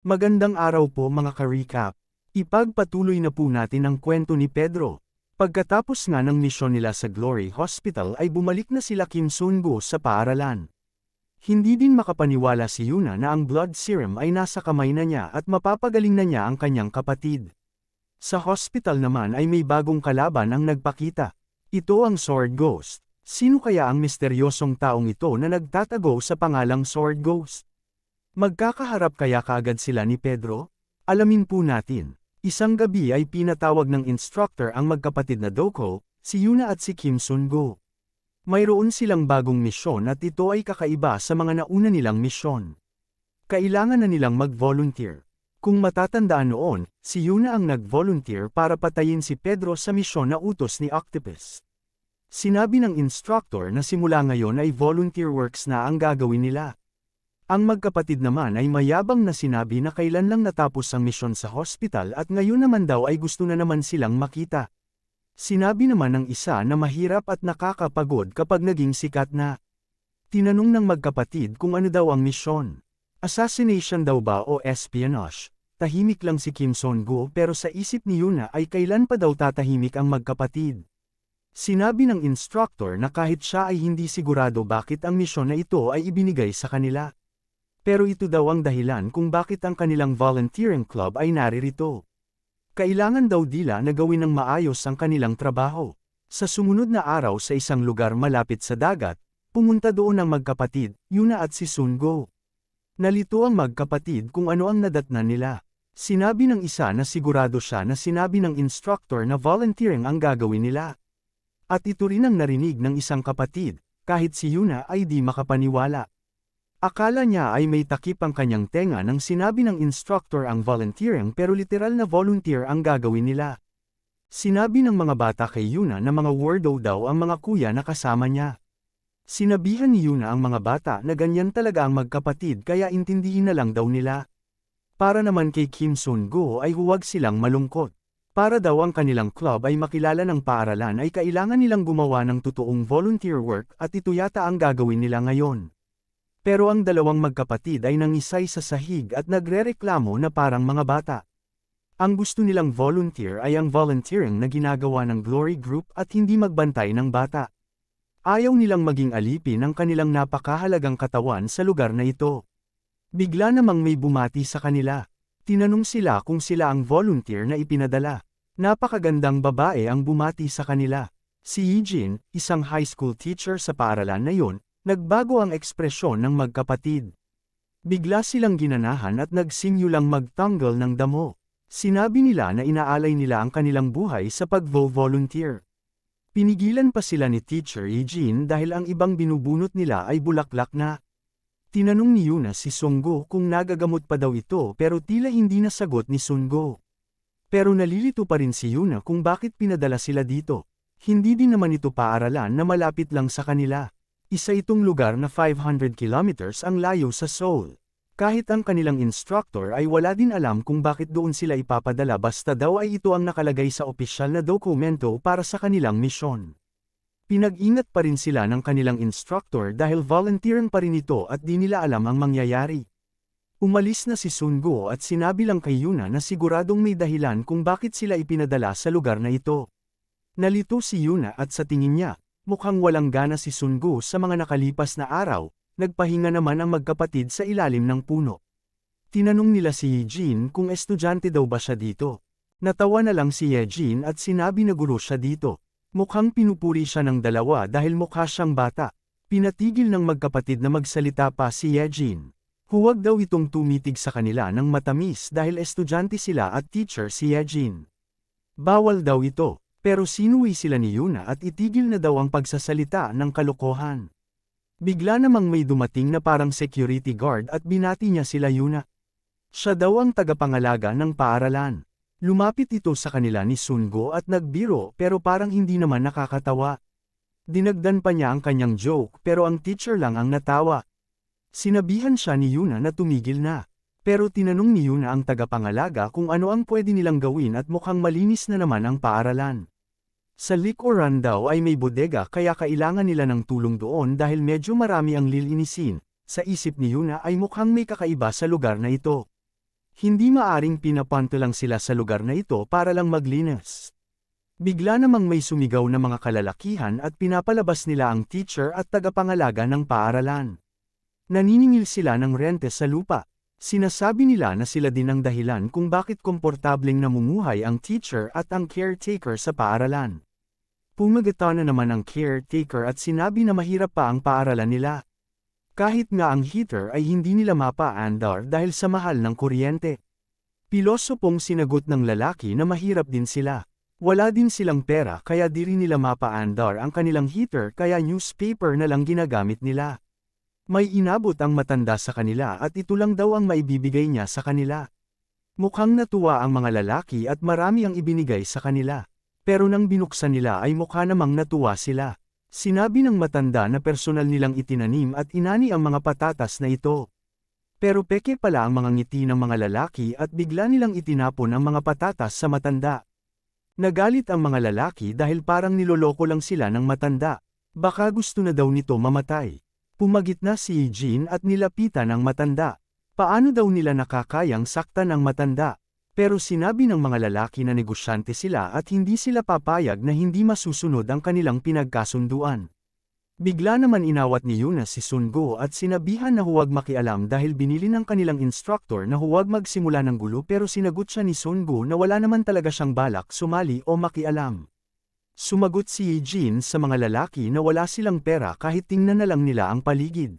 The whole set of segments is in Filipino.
Magandang araw po mga ka-recap. Ipagpatuloy na po natin ang kwento ni Pedro. Pagkatapos nga ng misyon nila sa Glory Hospital ay bumalik na sila Kim Sun-go sa paaralan. Hindi din makapaniwala si Yuna na ang blood serum ay nasa kamay na niya at mapapagaling na niya ang kanyang kapatid. Sa hospital naman ay may bagong kalaban ang nagpakita. Ito ang Sword Ghost. Sino kaya ang misteryosong taong ito na nagtatago sa pangalang Sword Ghost? Magkakaharap kaya kaagad sila ni Pedro? Alamin po natin. Isang gabi ay pinatawag ng instructor ang magkapatid na Doko, si Yuna at si Kim Sun-go. Mayroon silang bagong misyon at ito ay kakaiba sa mga nauna nilang misyon. Kailangan na nilang mag-volunteer. Kung matatandaan noon, si Yuna ang nag-volunteer para patayin si Pedro sa misyon na utos ni Octopus. Sinabi ng instructor na simula ngayon ay volunteer works na ang gagawin nila. Ang magkapatid naman ay mayabang na sinabi na kailan lang natapos ang misyon sa hospital at ngayon naman daw ay gusto na naman silang makita. Sinabi naman ng isa na mahirap at nakakapagod kapag naging sikat na. Tinanong ng magkapatid kung ano daw ang misyon. Assassination daw ba o espionage? Tahimik lang si Kim Sun-go pero sa isip ni Yuna ay kailan pa daw tatahimik ang magkapatid. Sinabi ng instructor na kahit siya ay hindi sigurado bakit ang misyon na ito ay ibinigay sa kanila. Pero ito daw ang dahilan kung bakit ang kanilang volunteering club ay naririto. Kailangan daw nila na gawin ng maayos ang kanilang trabaho. Sa sumunod na araw sa isang lugar malapit sa dagat, pumunta doon ang magkapatid, Yuna at si Sun-go. Nalito ang magkapatid kung ano ang nadatnan nila. Sinabi ng isa na sigurado siya na sinabi ng instructor na volunteering ang gagawin nila. At ito rin ang narinig ng isang kapatid, kahit si Yuna ay di makapaniwala. Akala niya ay may takip ang kanyang tenga nang sinabi ng instructor ang volunteering pero literal na volunteer ang gagawin nila. Sinabi ng mga bata kay Yuna na mga weirdo daw ang mga kuya na kasama niya. Sinabihan ni Yuna ang mga bata na ganyan talaga ang magkapatid kaya intindihin na lang daw nila. Para naman kay Kim Sun-go ay huwag silang malungkot. Para daw ang kanilang club ay makilala ng paaralan ay kailangan nilang gumawa ng totoong volunteer work at ito yata ang gagawin nila ngayon. Pero ang dalawang magkapatid ay nangisay sa sahig at nagrereklamo na parang mga bata. Ang gusto nilang volunteer ay ang volunteering na ginagawa ng Glory Group at hindi magbantay ng bata. Ayaw nilang maging alipin ng kanilang napakahalagang katawan sa lugar na ito. Bigla namang may bumati sa kanila. Tinanong sila kung sila ang volunteer na ipinadala. Napakagandang babae ang bumati sa kanila. Si Yijin, isang high school teacher sa paaralan na yon, nagbago ang ekspresyon ng magkapatid. Bigla silang ginanahan at nagsimulang magtanggal ng damo. Sinabi nila na inaalay nila ang kanilang buhay sa pag-volunteer. Pinigilan pa sila ni Teacher Eugene dahil ang ibang binubunot nila ay bulaklak na. Tinanong ni Yuna si Sun-go kung nagagamot pa daw ito pero tila hindi nasagot ni Sun-go. Pero nalilito pa rin si Yuna kung bakit pinadala sila dito. Hindi din naman ito paaralan na malapit lang sa kanila. Isa itong lugar na 500 kilometers ang layo sa Seoul. Kahit ang kanilang instructor ay wala din alam kung bakit doon sila ipapadala basta daw ay ito ang nakalagay sa opisyal na dokumento para sa kanilang misyon. Pinag-ingat pa rin sila ng kanilang instructor dahil volunteering pa rin ito at di nila alam ang mangyayari. Umalis na si Sun-go at sinabi lang kay Yuna na siguradong may dahilan kung bakit sila ipinadala sa lugar na ito. Nalito si Yuna at sa tingin niya, mukhang walang gana si Sun-go sa mga nakalipas na araw, nagpahinga naman ang magkapatid sa ilalim ng puno. Tinanong nila si Yejin kung estudyante daw ba siya dito. Natawa na lang si Yejin at sinabi na guro siya dito. Mukhang pinupuri siya ng dalawa dahil mukha siyang bata. Pinatigil ng magkapatid na magsalita pa si Yejin. Huwag daw itong tumitig sa kanila ng matamis dahil estudyante sila at teacher si Yejin. Bawal daw ito. Pero sinuwi sila ni Yuna at itigil na daw ang pagsasalita ng kalokohan. Bigla namang may dumating na parang security guard at binati niya sila Yuna. Siya daw ang tagapangalaga ng paaralan. Lumapit ito sa kanila ni Sun-go at nagbiro pero parang hindi naman nakakatawa. Dinagdan pa niya ang kanyang joke pero ang teacher lang ang natawa. Sinabihan siya ni Yuna na tumigil na. Pero tinanong ni Yuna ang tagapangalaga kung ano ang pwede nilang gawin at mukhang malinis na naman ang paaralan. Sa likuran daw ay may bodega kaya kailangan nila ng tulong doon dahil medyo marami ang lilinisin. Sa isip ni Yuna ay mukhang may kakaiba sa lugar na ito. Hindi maaring pinapunta lang sila sa lugar na ito para lang maglinis. Bigla namang may sumigaw na mga kalalakihan at pinapalabas nila ang teacher at tagapangalaga ng paaralan. Naniningil sila ng rente sa lupa. Sinasabi nila na sila din ang dahilan kung bakit komportableng namumuhay ang teacher at ang caretaker sa paaralan. Pumagita na naman ang caretaker at sinabi na mahirap pa ang paaralan nila. Kahit nga ang heater ay hindi nila mapa-andar dahil sa mahal ng kuryente. Pilosopong sinagot ng lalaki na mahirap din sila. Wala din silang pera kaya di rin nila mapa-andar ang kanilang heater kaya newspaper na lang ginagamit nila. May inabot ang matanda sa kanila at ito lang daw ang maibibigay niya sa kanila. Mukhang natuwa ang mga lalaki at marami ang ibinigay sa kanila. Pero nang binuksan nila ay mukha namang natuwa sila. Sinabi ng matanda na personal nilang itinanim at inani ang mga patatas na ito. Pero peke pala ang mga ngiti ng mga lalaki at bigla nilang itinapon ang mga patatas sa matanda. Nagalit ang mga lalaki dahil parang niloloko lang sila ng matanda. Baka gusto na daw nito mamatay. Pumagit na si Eugene at nilapitan ang matanda. Paano daw nila nakakayang saktan ang matanda? Pero sinabi ng mga lalaki na negosyante sila at hindi sila papayag na hindi masusunod ang kanilang pinagkasunduan. Bigla naman inawat ni Yuna si Sungo at sinabihan na huwag makialam dahil binili ng kanilang instructor na huwag magsimula ng gulo pero sinagot siya ni Sungo na wala naman talaga siyang balak sumali o makialam. Sumagot si Eugene sa mga lalaki na wala silang pera kahit tingnan na lang nila ang paligid.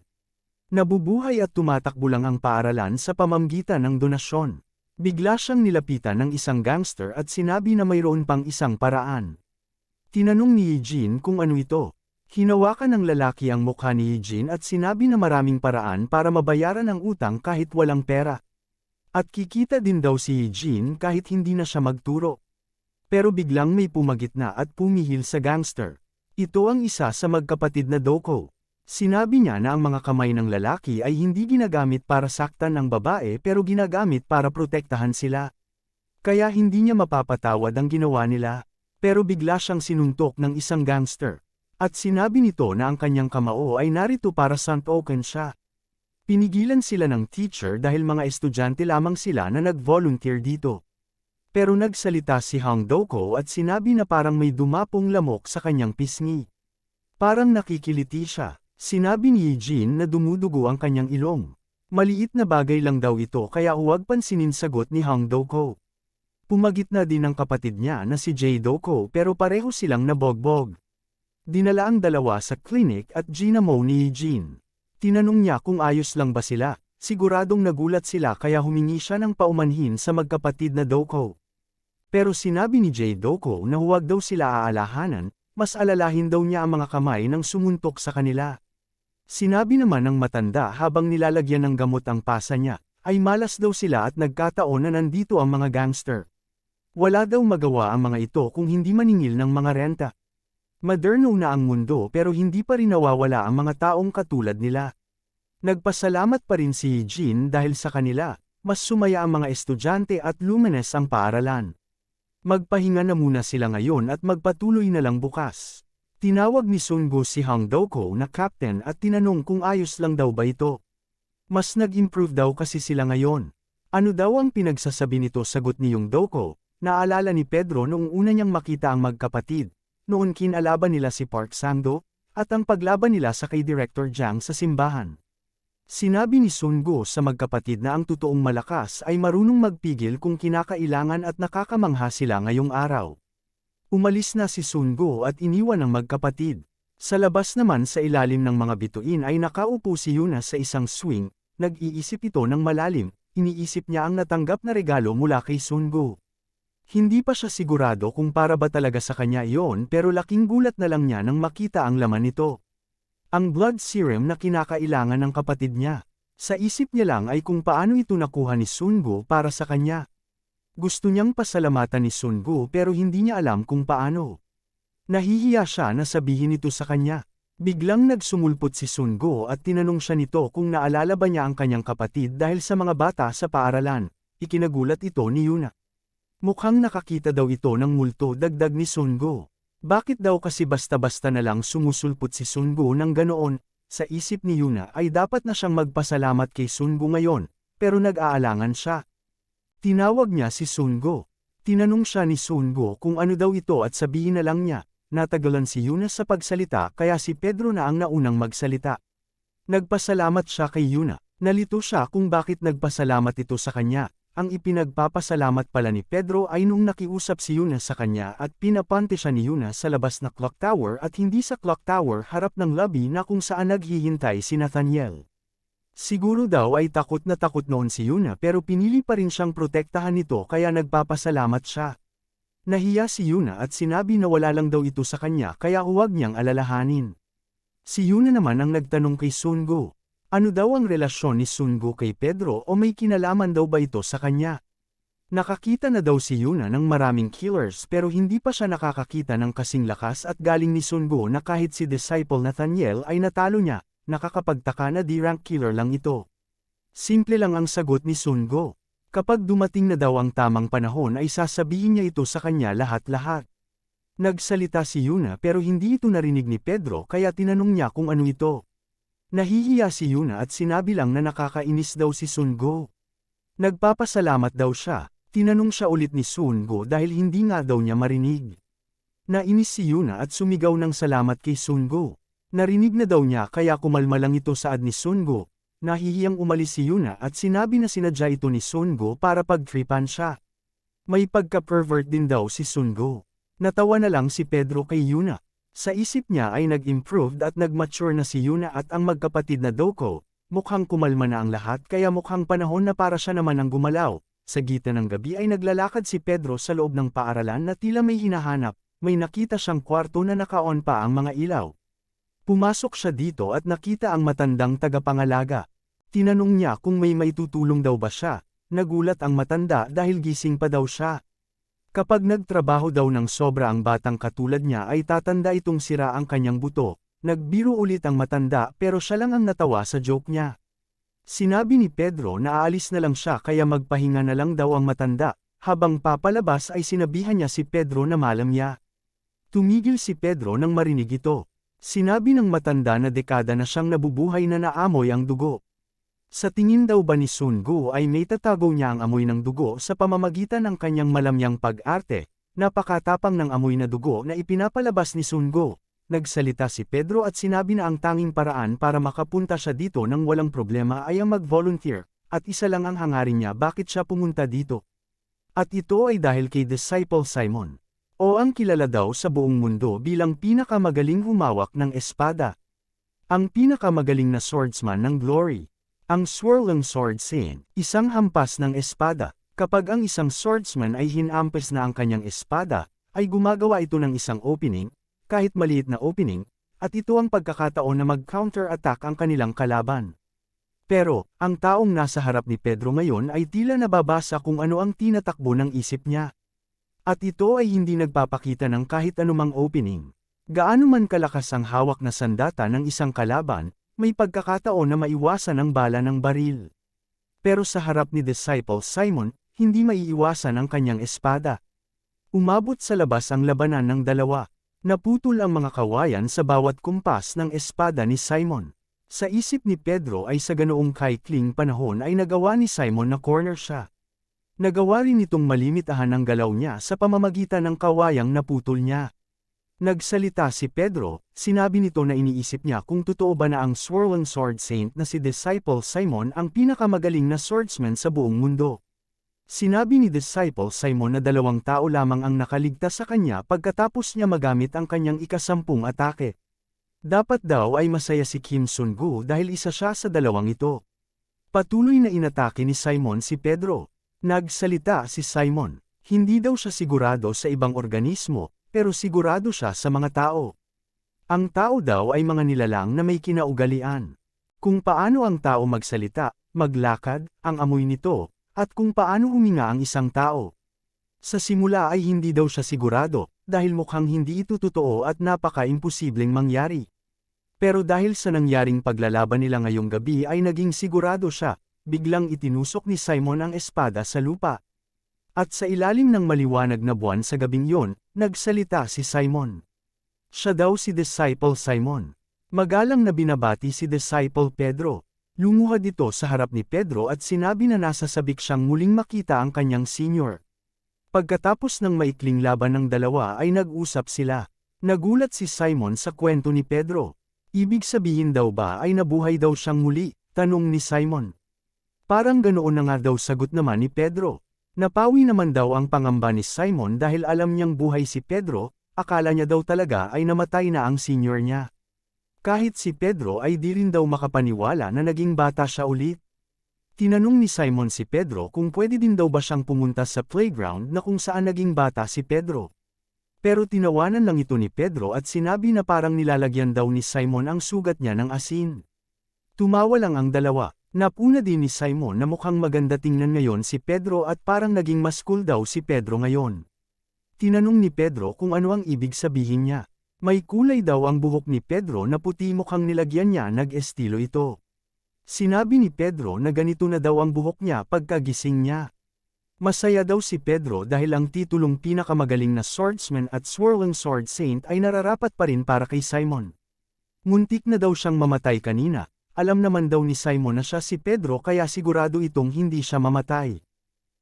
Nabubuhay at tumatakbo lang ang paaralan sa pamamagitan ng donasyon. Bigla siyang nilapitan ng isang gangster at sinabi na mayroon pang isang paraan. Tinanong ni Eugene kung ano ito. Hinawakan ng lalaki ang mukha ni Eugene at sinabi na maraming paraan para mabayaran ang utang kahit walang pera. At kikita din daw si Eugene kahit hindi na siya magturo. Pero biglang may pumagitna at pumihil sa gangster. Ito ang isa sa magkapatid na Doko. Sinabi niya na ang mga kamay ng lalaki ay hindi ginagamit para saktan ang babae pero ginagamit para protektahan sila. Kaya hindi niya mapapatawad ang ginawa nila. Pero bigla siyang sinuntok ng isang gangster. At sinabi nito na ang kanyang kamao ay narito para suntokan siya. Pinigilan sila ng teacher dahil mga estudyante lamang sila na nag-volunteer dito. Pero nagsalita si Hang Doko at sinabi na parang may dumapong lamok sa kanyang pisngi. Parang nakikiliti siya. Sinabi ni Eugene na dumudugo ang kanyang ilong. Maliit na bagay lang daw ito kaya huwag pansinin sagot ni Hang Doko. Pumagit na din ang kapatid niya na si Jay Doko pero pareho silang nabogbog. Dinala ang dalawa sa clinic at ginamo ni Eugene. Tinanong niya kung ayos lang ba sila. Siguradong nagulat sila kaya humingi siya ng paumanhin sa magkapatid na Doko. Pero sinabi ni Jay Doko na huwag daw sila aalahanan, mas alalahin daw niya ang mga kamay nang sumuntok sa kanila. Sinabi naman ng matanda habang nilalagyan ng gamot ang pasa niya, ay malas daw sila at nagkataon na nandito ang mga gangster. Wala daw magawa ang mga ito kung hindi maningil ng mga renta. Moderno na ang mundo pero hindi pa rin nawawala ang mga taong katulad nila. Nagpasalamat pa rin si Eugene dahil sa kanila, mas sumaya ang mga estudyante at luminous ang paaralan. Magpahinga na muna sila ngayon at magpatuloy na lang bukas. Tinawag ni Sungo si Hang Doko na captain at tinanong kung ayos lang daw ba ito. Mas nag-improve daw kasi sila ngayon. Ano daw ang pinagsasabi nito sagot ni Yung Doko, naalala ni Pedro noong una niyang makita ang magkapatid. Noon kinalaban nila si Park Sang-do, at ang paglaban nila sa kay Director Jiang sa simbahan. Sinabi ni Sungo sa magkapatid na ang totoong malakas ay marunong magpigil kung kinakailangan at nakakamangha sila ngayong araw. Umalis na si Sungo at iniwan ang magkapatid. Sa labas naman sa ilalim ng mga bituin ay nakaupo si Yuna sa isang swing, nag-iisip ito ng malalim, iniisip niya ang natanggap na regalo mula kay Sungo. Hindi pa siya sigurado kung para ba talaga sa kanya iyon pero laking gulat na lang niya nang makita ang laman nito. Ang blood serum na kinakailangan ng kapatid niya. Sa isip niya lang ay kung paano ito nakuha ni Sungo para sa kanya. Gusto niyang pasalamatan ni Sungo pero hindi niya alam kung paano. Nahihiya siya na sabihin ito sa kanya. Biglang nagsumulpot si Sungo at tinanong siya nito kung naalala ba niya ang kanyang kapatid dahil sa mga bata sa paaralan. Ikinagulat ito ni Yuna. Mukhang nakakita daw ito ng multo dagdag ni Sungo. Bakit daw kasi basta-basta na lang sumusulpot si Sungo ng ganoon? Sa isip ni Yuna ay dapat na siyang magpasalamat kay Sungo ngayon, pero nag-aalangan siya. Tinawag niya si Sungo. Tinanong siya ni Sungo kung ano daw ito at sabihin na lang niya. Natagalan si Yuna sa pagsalita kaya si Pedro na ang naunang magsalita. Nagpasalamat siya kay Yuna. Nalito siya kung bakit nagpasalamat ito sa kanya. Ang ipinagpapasalamat pala ni Pedro ay nung nakiusap si Yuna sa kanya at pinapante siya ni Yuna sa labas na clock tower at hindi sa clock tower harap ng lobby na kung saan naghihintay si Nathaniel. Siguro daw ay takot na takot noon si Yuna pero pinili pa rin siyang protektahan nito kaya nagpapasalamat siya. Nahiya si Yuna at sinabi na wala lang daw ito sa kanya kaya huwag niyang alalahanin. Si Yuna naman ang nagtanong kay Sungo. Ano daw ang relasyon ni Sungo kay Pedro o may kinalaman daw ba ito sa kanya? Nakakita na daw si Yuna ng maraming killers pero hindi pa siya nakakakita ng kasing lakas at galing ni Sungo na kahit si disciple Nathaniel ay natalo niya, nakakapagtaka na D-rank killer lang ito. Simple lang ang sagot ni Sungo. Kapag dumating na daw ang tamang panahon ay sasabihin niya ito sa kanya lahat-lahat. Nagsalita si Yuna pero hindi ito narinig ni Pedro kaya tinanong niya kung ano ito. Nahihiya si Yuna at sinabi lang na nakakainis daw si Sungo. Nagpapasalamat daw siya, tinanong siya ulit ni Sungo dahil hindi nga daw niya marinig. Nainis si Yuna at sumigaw ng salamat kay Sungo. Narinig na daw niya kaya kumalma lang ito saad ni Sungo. Nahihiyang umalis si Yuna at sinabi na sinadya ito ni Sungo para pagtripan siya. May pagka-pervert din daw si Sungo. Natawa na lang si Pedro kay Yuna. Sa isip niya ay nag-improved at nag-mature na si Yuna at ang magkapatid na Doko, mukhang kumalma na ang lahat kaya mukhang panahon na para siya naman ang gumalaw. Sa gitna ng gabi ay naglalakad si Pedro sa loob ng paaralan na tila may hinahanap, may nakita siyang kwarto na naka-on pa ang mga ilaw. Pumasok siya dito at nakita ang matandang tagapangalaga. Tinanong niya kung may maitutulong daw ba siya, nagulat ang matanda dahil gising pa daw siya. Kapag nagtrabaho daw ng sobra ang batang katulad niya ay tatanda itong sira ang kanyang buto. Nagbiro ulit ang matanda pero siya lang ang natawa sa joke niya. Sinabi ni Pedro na aalis na lang siya kaya magpahinga na lang daw ang matanda. Habang papalabas ay sinabihan niya si Pedro na malamya. Tumigil si Pedro nang marinig ito. Sinabi ng matanda na dekada na siyang nabubuhay na naamoy ang dugo. Sa tingin daw ba ni Sungo ay may tatago niya ang amoy ng dugo sa pamamagitan ng kanyang malamyang pag-arte, napakatapang ng amoy na dugo na ipinapalabas ni Sungo. Nagsalita si Pedro at sinabi na ang tanging paraan para makapunta siya dito nang walang problema ay ang mag-volunteer, at isa lang ang hangarin niya bakit siya pumunta dito. At ito ay dahil kay Disciple Simon. O ang kilala daw sa buong mundo bilang pinakamagaling humawak ng espada. Ang pinakamagaling na swordsman ng Glory. Ang Swirling Sword Scene, isang hampas ng espada. Kapag ang isang swordsman ay hinampes na ang kanyang espada, ay gumagawa ito ng isang opening, kahit maliit na opening, at ito ang pagkakataon na mag-counter-attack ang kanilang kalaban. Pero, ang taong nasa harap ni Pedro ngayon ay tila nababasa kung ano ang tinatakbo ng isip niya. At ito ay hindi nagpapakita ng kahit anumang opening. Gaano man kalakas ang hawak na sandata ng isang kalaban, may pagkakataon na maiwasan ang bala ng baril. Pero sa harap ni Disciple Simon, hindi maiiwasan ang kanyang espada. Umabot sa labas ang labanan ng dalawa. Naputol ang mga kawayan sa bawat kumpas ng espada ni Simon. Sa isip ni Pedro ay sa ganoong kaikling panahon ay nagawa ni Simon na corner siya. Nagawa rin itong malimitahan ang galaw niya sa pamamagitan ng kawayang naputol niya. Nagsalita si Pedro, sinabi nito na iniisip niya kung totoo ba na ang Swirling Sword Saint na si Disciple Simon ang pinakamagaling na swordsman sa buong mundo. Sinabi ni Disciple Simon na 2 tao lamang ang nakaligtas sa kanya pagkatapos niya magamit ang kanyang ika-10 atake. Dapat daw ay masaya si Kim Sungo dahil isa siya sa 2 ito. Patuloy na inatake ni Simon si Pedro. Nagsalita si Simon, hindi daw siya sigurado sa ibang organismo, pero sigurado siya sa mga tao. Ang tao daw ay mga nilalang na may kinaugalian. Kung paano ang tao magsalita, maglakad, ang amoy nito, at kung paano huminga ang isang tao. Sa simula ay hindi daw siya sigurado, dahil mukhang hindi ito totoo at napaka-imposibleng mangyari. Pero dahil sa nangyaring paglalaban nila ngayong gabi ay naging sigurado siya, biglang itinusok ni Simon ang espada sa lupa. At sa ilalim ng maliwanag na buwan sa gabing yon, nagsalita si Simon. Siya daw si Disciple Simon. Magalang na binabati si Disciple Pedro. Lumuhad ito sa harap ni Pedro at sinabi na nasa sabik siyang muling makita ang kanyang senior. Pagkatapos ng maikling laban ng dalawa ay nag-usap sila. Nagulat si Simon sa kwento ni Pedro. Ibig sabihin daw ba ay nabuhay daw siyang muli? Tanong ni Simon. Parang ganoon na nga daw sagot naman ni Pedro. Napawi naman daw ang pangamba ni Simon dahil alam niyang buhay si Pedro, akala niya daw talaga ay namatay na ang senior niya. Kahit si Pedro ay di rin daw makapaniwala na naging bata siya ulit. Tinanong ni Simon si Pedro kung pwede din daw ba siyang pumunta sa playground na kung saan naging bata si Pedro. Pero tinawanan lang ito ni Pedro at sinabi na parang nilalagyan daw ni Simon ang sugat niya ng asin. Tumawa lang ang dalawa. Napuna din ni Simon na mukhang maganda tingnan ngayon si Pedro at parang naging mas cool daw si Pedro ngayon. Tinanong ni Pedro kung ano ang ibig sabihin niya. May kulay daw ang buhok ni Pedro na puti, mukhang nilagyan niya nag-estilo ito. Sinabi ni Pedro na ganito na daw ang buhok niya pagkagising niya. Masaya daw si Pedro dahil ang titulong pinakamagaling na swordsman at swirling sword saint ay nararapat pa rin para kay Simon. Muntik na daw siyang mamatay kanina. Alam naman daw ni Simon na siya si Pedro kaya sigurado itong hindi siya mamatay.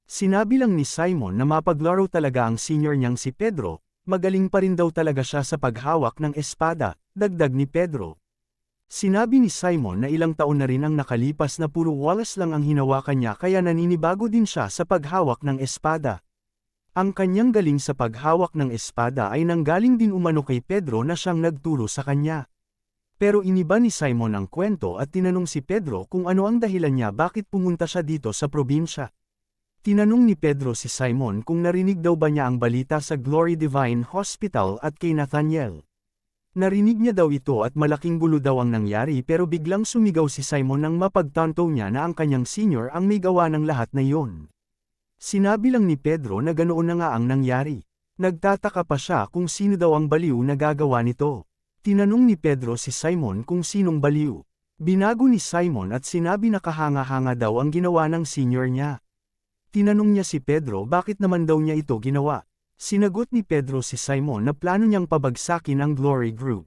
Sinabi lang ni Simon na mapaglaro talaga ang senior niyang si Pedro, magaling pa rin daw talaga siya sa paghawak ng espada, dagdag ni Pedro. Sinabi ni Simon na ilang taon na rin ang nakalipas na puro walas lang ang hinawakan niya kaya naninibago din siya sa paghawak ng espada. Ang kanyang galing sa paghawak ng espada ay nanggaling din umano kay Pedro na siyang nagturo sa kanya. Pero iniba ni Simon ang kwento at tinanong si Pedro kung ano ang dahilan niya bakit pumunta siya dito sa probinsya. Tinanong ni Pedro si Simon kung narinig daw ba niya ang balita sa Glory Divine Hospital at kay Nathaniel. Narinig niya daw ito at malaking gulo daw ang nangyari pero biglang sumigaw si Simon nang mapagtanto niya na ang kanyang senior ang may gawa ng lahat na iyon. Sinabi lang ni Pedro na ganoon na nga ang nangyari. Nagtataka pa siya kung sino daw ang baliw na gagawa nito. Tinanong ni Pedro si Simon kung sinong baliw. Binago ni Simon at sinabi na kahanga-hanga daw ang ginawa ng senior niya. Tinanong niya si Pedro bakit naman daw niya ito ginawa. Sinagot ni Pedro si Simon na plano niyang pabagsakin ang Glory Group.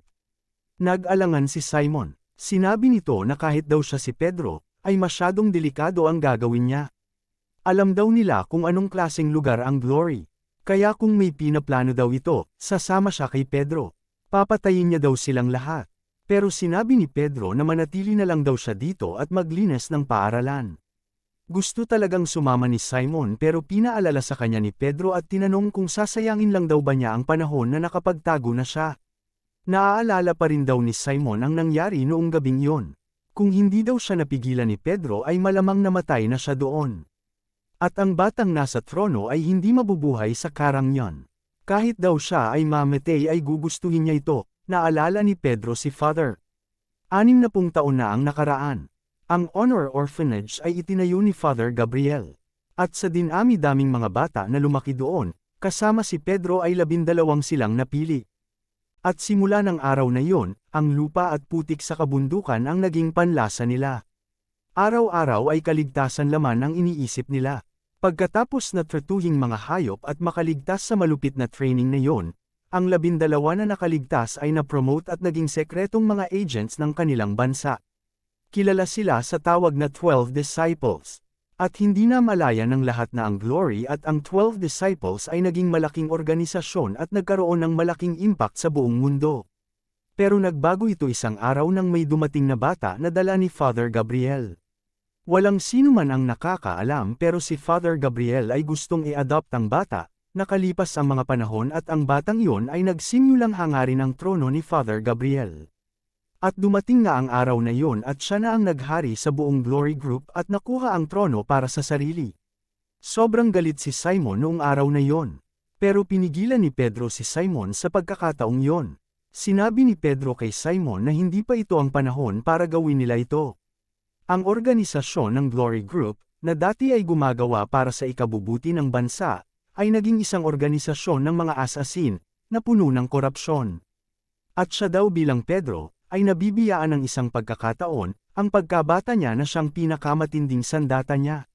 Nag-alangan si Simon. Sinabi nito na kahit daw siya si Pedro, ay masyadong delikado ang gagawin niya. Alam daw nila kung anong klaseng lugar ang Glory. Kaya kung may pinaplano daw ito, sasama siya kay Pedro. Papatayin niya daw silang lahat. Pero sinabi ni Pedro na manatili na lang daw siya dito at maglinis ng paaralan. Gusto talagang sumama ni Simon pero pinaalala sa kanya ni Pedro at tinanong kung sasayangin lang daw ba niya ang panahon na nakapagtago na siya. Naaalala pa rin daw ni Simon ang nangyari noong gabing iyon. Kung hindi daw siya napigilan ni Pedro ay malamang namatay na siya doon. At ang batang nasa trono ay hindi mabubuhay sa karang yon. Kahit daw siya ay mamatay ay gugustuhin niya ito, naalala ni Pedro si Father. 60 taon na ang nakaraan. Ang Honor Orphanage ay itinayo ni Father Gabriel. At sa dinami-daming mga bata na lumaki doon, kasama si Pedro ay 12 silang napili. At simula ng araw na iyon, ang lupa at putik sa kabundukan ang naging panlasa nila. Araw-araw ay kaligtasan laman ang iniisip nila. Pagkatapos na tratuhing mga hayop at makaligtas sa malupit na training na iyon, ang 12 na nakaligtas ay na-promote at naging sekretong mga agents ng kanilang bansa. Kilala sila sa tawag na 12 Disciples. At hindi na malaya ng lahat na ang Glory at ang 12 Disciples ay naging malaking organisasyon at nagkaroon ng malaking impact sa buong mundo. Pero nagbago ito isang araw nang may dumating na bata na dala ni Father Gabriel. Walang sino man ang nakakaalam pero si Father Gabriel ay gustong i-adopt ang bata, nakalipas ang mga panahon at ang batang iyon ay nagsimulang hangarin ang trono ni Father Gabriel. At dumating nga ang araw na iyon at siya na ang naghari sa buong Glory Group at nakuha ang trono para sa sarili. Sobrang galit si Simon noong araw na iyon. Pero pinigilan ni Pedro si Simon sa pagkakataong iyon. Sinabi ni Pedro kay Simon na hindi pa ito ang panahon para gawin nila ito. Ang organisasyon ng Glory Group, na dati ay gumagawa para sa ikabubuti ng bansa, ay naging isang organisasyon ng mga asasin, na puno ng korupsyon. At siya daw bilang Pedro, ay nabibiyaan ng isang pagkakataon, ang pagkabata niya na siyang pinakamatinding sandata niya.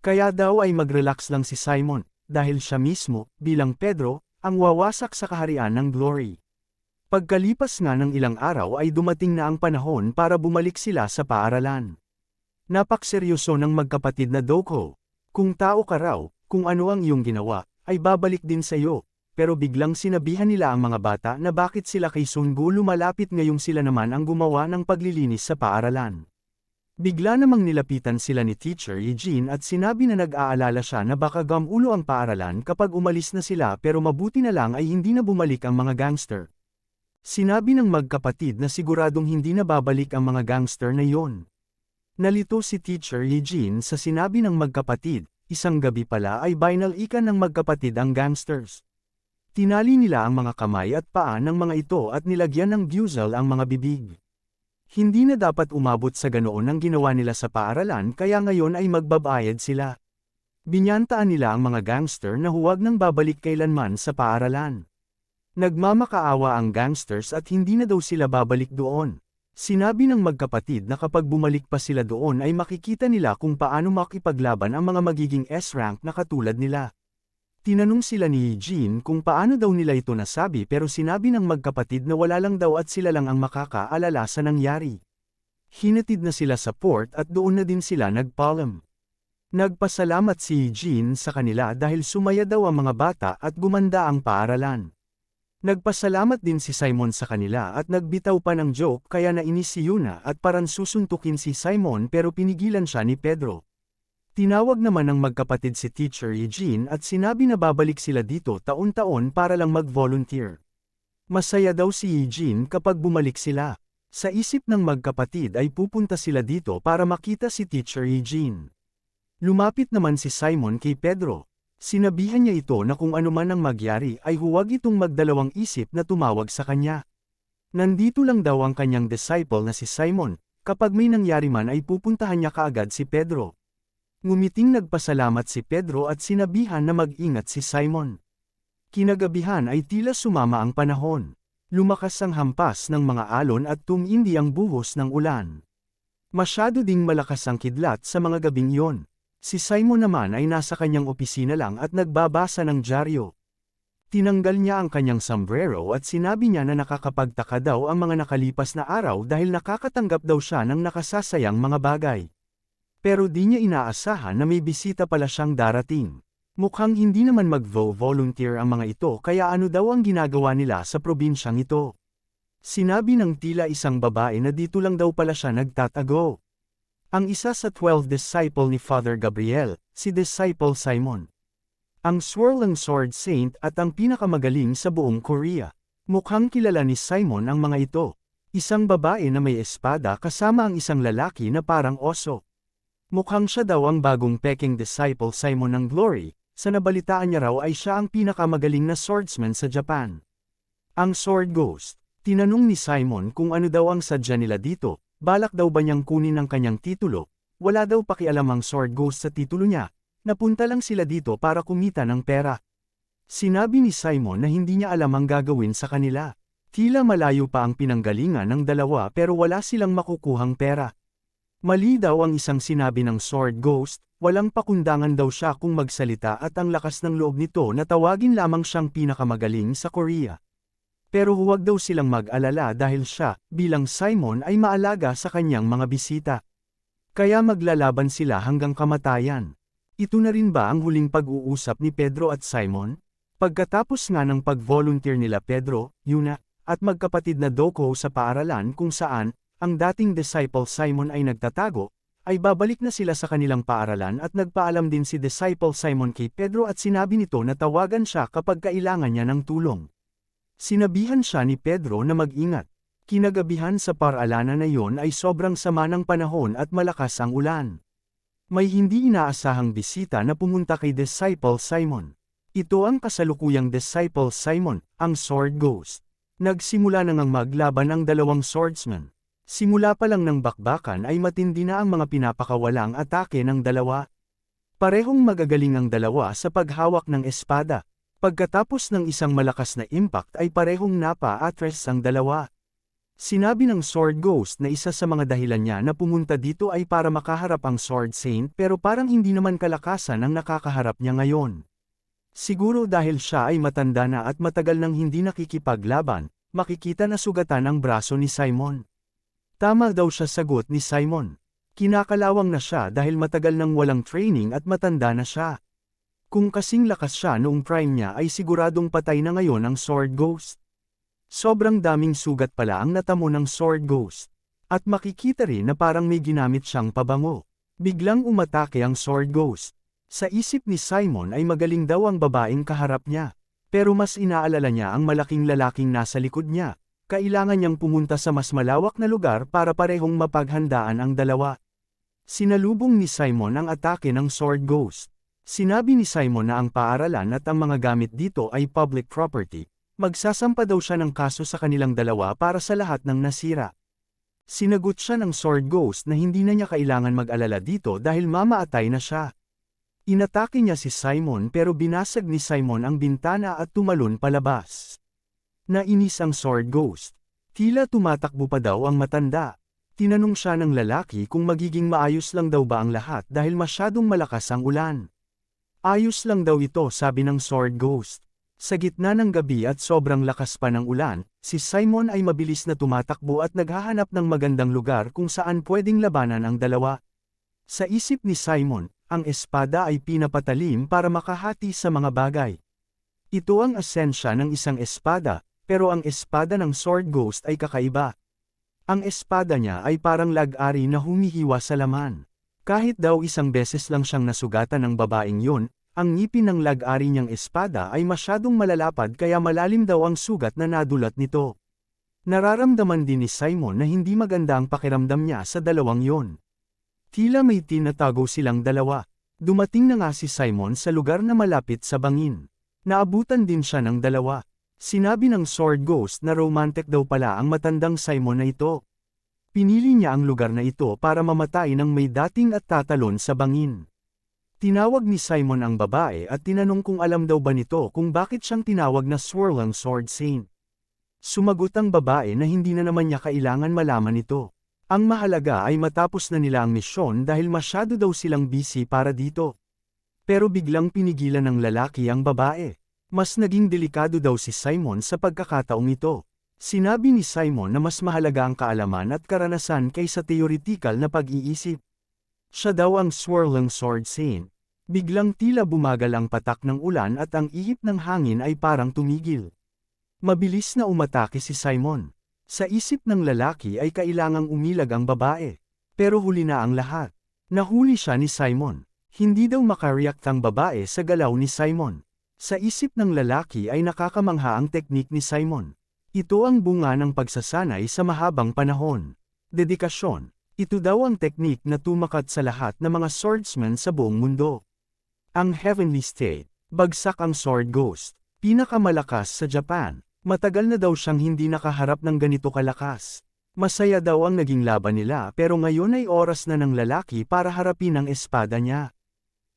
Kaya daw ay mag-relax lang si Simon, dahil siya mismo, bilang Pedro, ang wawasak sa kaharian ng Glory. Pagkalipas nga ng ilang araw ay dumating na ang panahon para bumalik sila sa paaralan. Napakseryoso ng magkapatid na Doko. Kung tao ka raw, kung ano ang iyong ginawa, ay babalik din sa iyo. Pero biglang sinabihan nila ang mga bata na bakit sila kay Sungo lumalapit ngayong sila naman ang gumawa ng paglilinis sa paaralan. Bigla namang nilapitan sila ni Teacher Eugene at sinabi na nag-aalala siya na baka gamulo ang paaralan kapag umalis na sila pero mabuti na lang ay hindi na bumalik ang mga gangster. Sinabi ng magkapatid na siguradong hindi na babalik ang mga gangster na yon. Nalito si Teacher Eugene sa sinabi ng magkapatid, isang gabi pala ay binalikan ng magkapatid ang gangsters. Tinali nila ang mga kamay at paa ng mga ito at nilagyan ng buzzle ang mga bibig. Hindi na dapat umabot sa ganoon ang ginawa nila sa paaralan kaya ngayon ay magbabayad sila. Binyantaan nila ang mga gangster na huwag nang babalik kailanman sa paaralan. Nagmamakaawa ang gangsters at hindi na daw sila babalik doon. Sinabi ng magkapatid na kapag bumalik pa sila doon ay makikita nila kung paano makipaglaban ang mga magiging S-rank na katulad nila. Tinanong sila ni Eugene kung paano daw nila ito nasabi pero sinabi ng magkapatid na wala lang daw at sila lang ang makakaalala sa nangyari. Hinatid na sila sa port at doon na din sila nagpaalam. Nagpasalamat si Eugene sa kanila dahil sumaya daw ang mga bata at gumanda ang paaralan. Nagpasalamat din si Simon sa kanila at nagbitaw pa ng joke kaya nainis si Yuna at parang susuntukin si Simon pero pinigilan siya ni Pedro. Tinawag naman ng magkapatid si Teacher Eugene at sinabi na babalik sila dito taon-taon para lang mag-volunteer. Masaya daw si Eugene kapag bumalik sila. Sa isip ng magkapatid ay pupunta sila dito para makita si Teacher Eugene. Lumapit naman si Simon kay Pedro. Sinabihan niya ito na kung ano man ang magyari ay huwag itong magdalawang isip na tumawag sa kanya. Nandito lang daw ang kanyang disciple na si Simon, kapag may nangyari man ay pupuntahan niya kaagad si Pedro. Ngumiting nagpasalamat si Pedro at sinabihan na mag-ingat si Simon. Kinagabihan ay tila sumama ang panahon. Lumakas ang hampas ng mga alon at tumindi ang buhos ng ulan. Masyado ding malakas ang kidlat sa mga gabing iyon. Si Simon naman ay nasa kanyang opisina lang at nagbabasa ng dyaryo. Tinanggal niya ang kanyang sombrero at sinabi niya na nakakapagtaka daw ang mga nakalipas na araw dahil nakakatanggap daw siya ng nakasasayang mga bagay. Pero di niya inaasahan na may bisita pala siyang darating. Mukhang hindi naman mag-volunteer ang mga ito kaya ano daw ang ginagawa nila sa probinsyang ito. Sinabi ng tila isang babae na dito lang daw pala siya nagtatago. Ang isa sa 12 disciple ni Father Gabriel, si Disciple Simon. Ang Swirling Sword Saint at ang pinakamagaling sa buong Korea. Mukhang kilala ni Simon ang mga ito. Isang babae na may espada kasama ang isang lalaki na parang oso. Mukhang siya daw ang bagong peking disciple Simon ng Glory, sa nabalitaan niya raw ay siya ang pinakamagaling na swordsman sa Japan. Ang Sword Ghost. Tinanong ni Simon kung ano daw ang sadya nila dito, balak daw ba niyang kunin ang kanyang titulo, wala daw pakialam ang Sword Ghost sa titulo niya, napunta lang sila dito para kumita ng pera. Sinabi ni Simon na hindi niya alam ang gagawin sa kanila. Tila malayo pa ang pinanggalingan ng dalawa pero wala silang makukuhang pera. Mali daw ang isang sinabi ng Sword Ghost, walang pakundangan daw siya kung magsalita at ang lakas ng loob nito na tawagin lamang siyang pinakamagaling sa Korea. Pero huwag daw silang mag-alala dahil siya, bilang Simon ay maalaga sa kanyang mga bisita. Kaya maglalaban sila hanggang kamatayan. Ito na rin ba ang huling pag-uusap ni Pedro at Simon? Pagkatapos nga ng pag-volunteer nila Pedro, Yuna, at magkapatid na Doko sa paaralan kung saan, ang dating disciple Simon ay nagtatago, ay babalik na sila sa kanilang paaralan at nagpaalam din si disciple Simon kay Pedro at sinabi nito na tawagan siya kapag kailangan niya ng tulong. Sinabihan siya ni Pedro na mag-ingat. Kinagabihan sa paaralan na iyon ay sobrang sama ng panahon at malakas ang ulan. May hindi inaasahang bisita na pumunta kay disciple Simon. Ito ang kasalukuyang disciple Simon, ang Sword Ghost. Nagsimula na ngang maglaban ang dalawang swordsman. Simula pa lang ng bakbakan ay matindi na ang mga pinapakawalang atake ng dalawa. Parehong magagaling ang dalawa sa paghawak ng espada. Pagkatapos ng isang malakas na impact ay parehong napa-atres ang dalawa. Sinabi ng Sword Ghost na isa sa mga dahilan niya na pumunta dito ay para makaharap ang Sword Saint pero parang hindi naman kalakasan ang nakakaharap niya ngayon. Siguro dahil siya ay matanda na at matagal nang hindi nakikipaglaban, makikita na sugatan ang braso ni Simon. Tama daw siya sagot ni Simon. Kinakalawang na siya dahil matagal nang walang training at matanda na siya. Kung kasing lakas siya noong prime niya ay siguradong patay na ngayon ang Sword Ghost. Sobrang daming sugat pala ang natamo ng Sword Ghost. At makikita rin na parang may ginamit siyang pabango. Biglang umatake ang Sword Ghost. Sa isip ni Simon ay magaling daw ang babaeng kaharap niya. Pero mas inaalala niya ang malaking lalaking nasa likod niya. Kailangan niyang pumunta sa mas malawak na lugar para parehong mapaghandaan ang dalawa. Sinalubong ni Simon ang atake ng Sword Ghost. Sinabi ni Simon na ang paaralan at ang mga gamit dito ay public property. Magsasampa daw siya ng kaso sa kanilang dalawa para sa lahat ng nasira. Sinagot siya ng Sword Ghost na hindi na niya kailangan mag-alala dito dahil mamaatay na siya. Inatake niya si Simon pero binasag ni Simon ang bintana at tumalon palabas. Nainis ang Sword Ghost. Tila tumatakbo pa daw ang matanda. Tinanong siya ng lalaki kung magiging maayos lang daw ba ang lahat dahil masyadong malakas ang ulan. Ayos lang daw ito, sabi ng Sword Ghost. Sa gitna ng gabi at sobrang lakas pa ng ulan, si Simon ay mabilis na tumatakbo at naghahanap ng magandang lugar kung saan pwedeng labanan ang dalawa. Sa isip ni Simon, ang espada ay pinapatalim para makahati sa mga bagay. Ito ang esensya ng isang espada, pero ang espada ng Sword Ghost ay kakaiba. Ang espada niya ay parang lag-ari na humihiwa sa laman. Kahit daw isang beses lang siyang nasugatan ng babaeng yun, ang ngipin ng lag-ari niyang espada ay masyadong malalapad kaya malalim daw ang sugat na nadulat nito. Nararamdaman din ni Simon na hindi maganda ang pakiramdam niya sa dalawang yon. Tila may tinatago silang dalawa. Dumating na nga si Simon sa lugar na malapit sa bangin. Naabutan din siya ng dalawa. Sinabi ng Sword Ghost na romantic daw pala ang matandang Simon na ito. Pinili niya ang lugar na ito para mamatay ng may dating at tatalon sa bangin. Tinawag ni Simon ang babae at tinanong kung alam daw ba nito kung bakit siyang tinawag na Swirling Sword Saint. Sumagot ang babae na hindi na naman niya kailangan malaman ito. Ang mahalaga ay matapos na nila ang misyon dahil masyado daw silang busy para dito. Pero biglang pinigilan ng lalaki ang babae. Mas naging delikado daw si Simon sa pagkakataong ito. Sinabi ni Simon na mas mahalaga ang kaalaman at karanasan kaysa theoretical na pag-iisip. Siya daw ang Swirling Sword Saint. Biglang tila bumagal ang patak ng ulan at ang ihip ng hangin ay parang tumigil. Mabilis na umatake si Simon. Sa isip ng lalaki ay kailangang umilag ang babae. Pero huli na ang lahat. Nahuli siya ni Simon. Hindi daw makareact ang babae sa galaw ni Simon. Sa isip ng lalaki ay nakakamangha ang teknik ni Simon. Ito ang bunga ng pagsasanay sa mahabang panahon. Dedikasyon. Ito daw ang teknik na tumakat sa lahat ng mga swordsmen sa buong mundo. Ang Heavenly State. Bagsak ang Sword Ghost. Pinakamalakas sa Japan. Matagal na daw siyang hindi nakaharap ng ganito kalakas. Masaya daw ang naging laban nila pero ngayon ay oras na ng lalaki para harapin ang espada niya.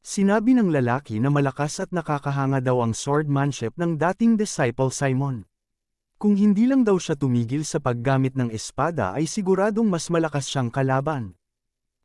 Sinabi ng lalaki na malakas at nakakahanga daw ang swordmanship ng dating disciple Simon. Kung hindi lang daw siya tumigil sa paggamit ng espada ay siguradong mas malakas siyang kalaban.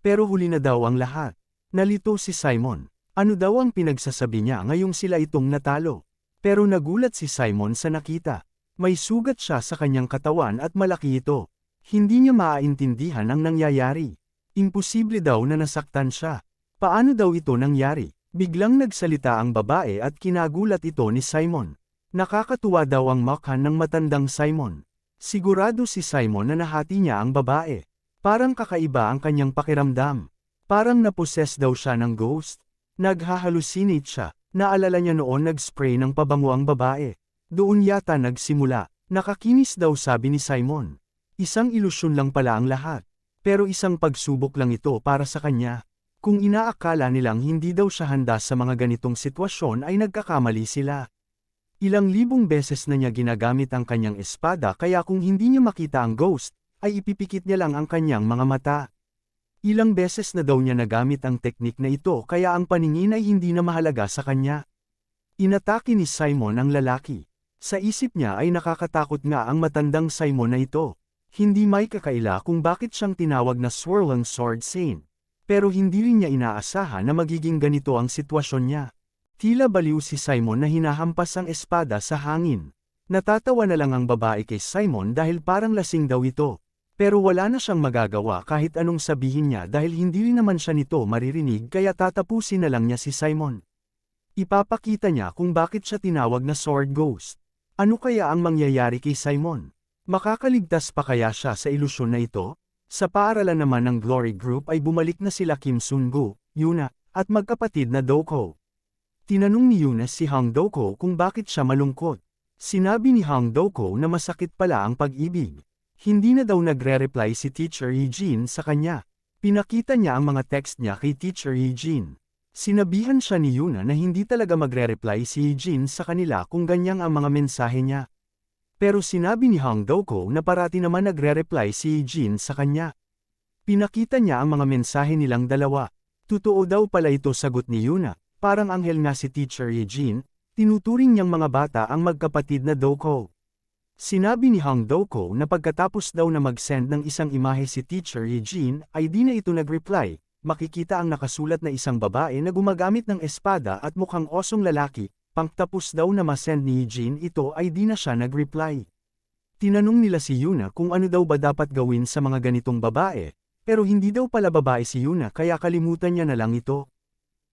Pero huli na daw ang lahat. Nalito si Simon. Ano daw ang pinagsasabi niya ngayong sila itong natalo? Pero nagulat si Simon sa nakita. May sugat siya sa kanyang katawan at malaki ito. Hindi niya maaintindihan ang nangyayari. Imposible daw na nasaktan siya. Paano daw ito nangyari? Biglang nagsalita ang babae at kinagulat ito ni Simon. Nakakatuwa daw ang makhan ng matandang Simon. Sigurado si Simon na nahati niya ang babae. Parang kakaiba ang kanyang pakiramdam. Parang naposes daw siya ng ghost. Naghahalusinate siya. Naalala niya noon nag-spray ng pabango ang babae. Doon yata nagsimula. Nakakinis daw, sabi ni Simon. Isang ilusyon lang pala ang lahat. Pero isang pagsubok lang ito para sa kanya. Kung inaakala nilang hindi daw siya handa sa mga ganitong sitwasyon ay nagkakamali sila. Ilang libong beses na niya ginagamit ang kanyang espada kaya kung hindi niya makita ang ghost, ay ipipikit niya lang ang kanyang mga mata. Ilang beses na daw niya nagamit ang teknik na ito kaya ang paningin ay hindi na mahalaga sa kanya. Inatake ni Simon ang lalaki. Sa isip niya ay nakakatakot nga ang matandang Simon na ito. Hindi may kakaila kung bakit siyang tinawag na Swirling Sword Saint. Pero hindi rin niya inaasahan na magiging ganito ang sitwasyon niya. Tila baliw si Simon na hinahampas ang espada sa hangin. Natatawa na lang ang babae kay Simon dahil parang lasing daw ito. Pero wala na siyang magagawa kahit anong sabihin niya dahil hindi rin naman siya nito maririnig kaya tatapusin na lang niya si Simon. Ipapakita niya kung bakit siya tinawag na Sword Ghost. Ano kaya ang mangyayari kay Simon? Makakaligtas pa kaya siya sa ilusyon na ito? Sa paaralan naman ng Glory Group ay bumalik na sila Kim Sun-gu, Yuna, at magkapatid na Do-ko. Tinanong ni Yuna si Hang Do-ko kung bakit siya malungkot. Sinabi ni Hang Do-ko na masakit pala ang pag-ibig. Hindi na daw nagre-reply si Teacher Eugene sa kanya. Pinakita niya ang mga text niya kay Teacher Eugene. Sinabihan siya ni Yuna na hindi talaga magre-reply si Eugene sa kanila kung ganyang ang mga mensahe niya. Pero sinabi ni Hang Do-ko na parati naman nagre-reply si Eugene sa kanya. Pinakita niya ang mga mensahe nilang dalawa. Totoo daw pala ito, sagot ni Yuna. Parang anghel nga si Teacher Eugene, tinuturing niyang mga bata ang magkapatid na Do-ko. Sinabi ni Hang Do-ko na pagkatapos daw na mag-send ng isang imahe si Teacher Eugene ay di na ito nag-reply. Makikita ang nakasulat na isang babae na gumagamit ng espada at mukhang osong lalaki. Pagkatapos daw na ma-send ni Eugene ito ay di na siya nag-reply. Tinanong nila si Yuna kung ano daw ba dapat gawin sa mga ganitong babae, pero hindi daw pala babae si Yuna kaya kalimutan niya na lang ito.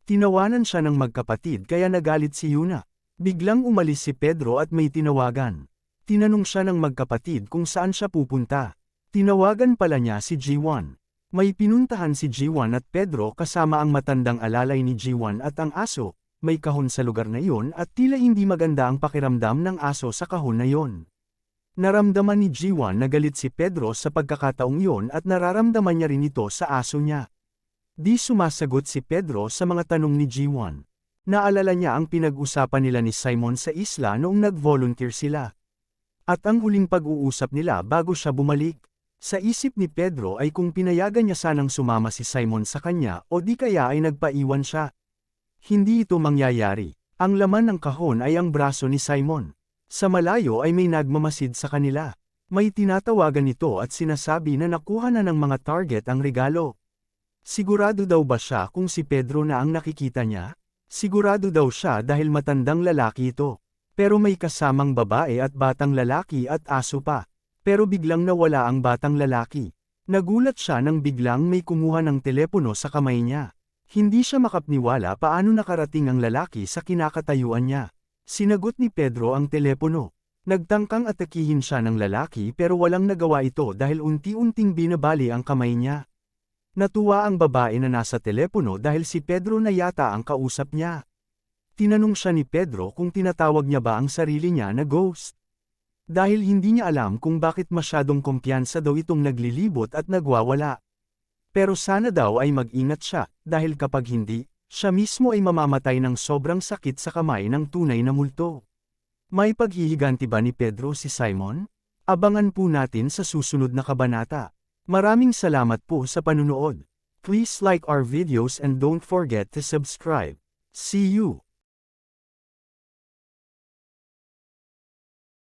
Tinawanan siya ng magkapatid kaya nagalit si Yuna. Biglang umalis si Pedro at may tinawagan. Tinanong siya ng magkapatid kung saan siya pupunta. Tinawagan pala niya si G1. May pinuntahan si G1 at Pedro kasama ang matandang alalay ni G1 at ang aso. May kahon sa lugar na iyon at tila hindi maganda ang pakiramdam ng aso sa kahon na iyon. Naramdaman ni G1 na galit si Pedro sa pagkakataong iyon at nararamdaman niya rin ito sa aso niya. Di sumasagot si Pedro sa mga tanong ni G1. Naalala niya ang pinag-usapan nila ni Simon sa isla noong nag-volunteer sila. At ang huling pag-uusap nila bago siya bumalik. Sa isip ni Pedro ay kung pinayagan niya sanang sumama si Simon sa kanya o di kaya ay nagpaiwan siya. Hindi ito mangyayari. Ang laman ng kahon ay ang braso ni Simon. Sa malayo ay may nagmamasid sa kanila. May tinatawagan ito at sinasabi na nakuha na ng mga target ang regalo. Sigurado daw ba siya kung si Pedro na ang nakikita niya? Sigurado daw siya dahil matandang lalaki ito. Pero may kasamang babae at batang lalaki at aso pa. Pero biglang nawala ang batang lalaki. Nagulat siya nang biglang may kumuha ng telepono sa kamay niya. Hindi siya makapaniwala paano nakarating ang lalaki sa kinakatayuan niya. Sinagot ni Pedro ang telepono. Nagtangkang atakihin siya ng lalaki pero walang nagawa ito dahil unti-unting binabali ang kamay niya. Natuwa ang babae na nasa telepono dahil si Pedro na yata ang kausap niya. Tinanong siya ni Pedro kung tinatawag niya ba ang sarili niya na ghost. Dahil hindi niya alam kung bakit masyadong kumpiyansa daw itong naglilibot at nagwawala. Pero sana daw ay mag-ingat siya, dahil kapag hindi, siya mismo ay mamamatay ng sobrang sakit sa kamay ng tunay na multo. May paghihiganti ba ni Pedro si Simon? Abangan po natin sa susunod na kabanata. Maraming salamat po sa panunood. Please like our videos and don't forget to subscribe. See you!